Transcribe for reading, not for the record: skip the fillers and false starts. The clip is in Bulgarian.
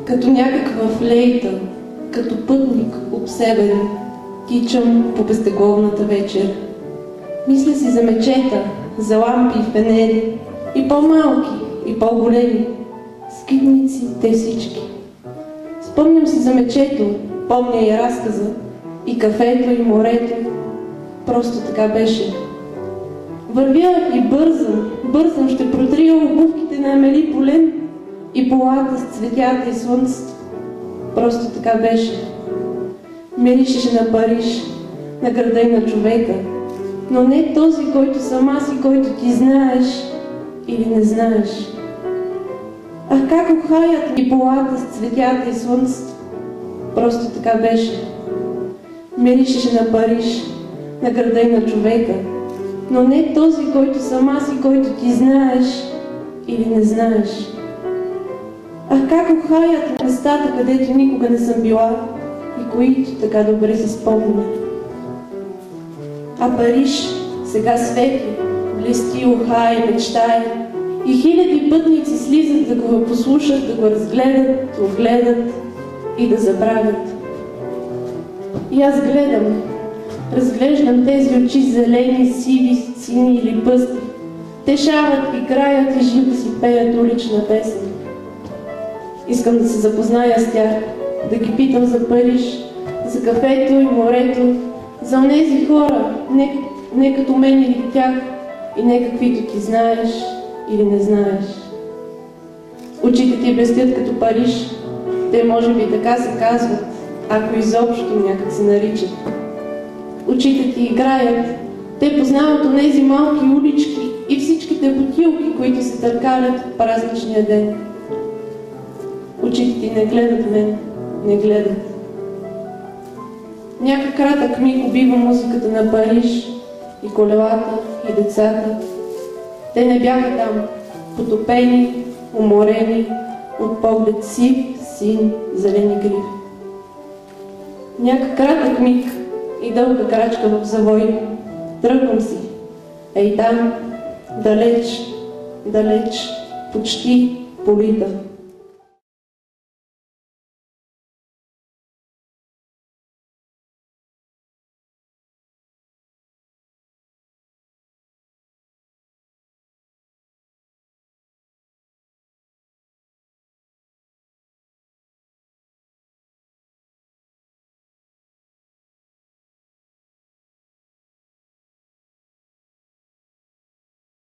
Като някаква флейта, като пътник обсебен, тичам по безтегловната вечер. Мисля си за мечета, за лампи и фенери, и по-малки, и по-големи, скитници те всички. Спомням си за мечето, помня и разказа, и кафето, и морето. Просто така беше. Вървя и бързам, ще протрия обувките на Амели Полен и полата с цветята и слънцето. Просто така беше. Миришеше на Париж, на града и на човека, но не този, който съм аз и който ти знаеш или не знаеш. Ах, как ухаят и полата с цветята и слънцето. Просто така беше. Миришеше на Париж, на града и на човека, но не този, който съм аз и който ти знаеш или не знаеш. Ах, как ухаят местата, където никога не съм била и които така добре си спомня. А Париж сега светли, блести, ухае, мечтае и хиляди пътници слизат да го послушат, да го разгледат, огледат и да забравят. И аз разглеждам тези очи зелени, сиви, сини или пъстри. Те шават, играят и живо си пеят улична песен. Искам да се запозная с тях, да ги питам за Париж, за кафето и морето, за онези хора, не като мен или тях, и не каквито ти знаеш или не знаеш. Очите ти блестят като Париж, те може би така се казват, ако изобщо някак се наричат. Очите ти играят, те познават онези малки улички и всичките бутилки, които се търкалят в празничния ден. Очите ти не гледат мен, не гледат. Някак кратък миг убива музиката на Париж и колелата, и децата. Те не бяха там, потопени, уморени, от поглед сив, син, зелени гриви. Някак кратък миг и дълга крачка в завой. Тръгвам си. Ей там, далеч, почти полита.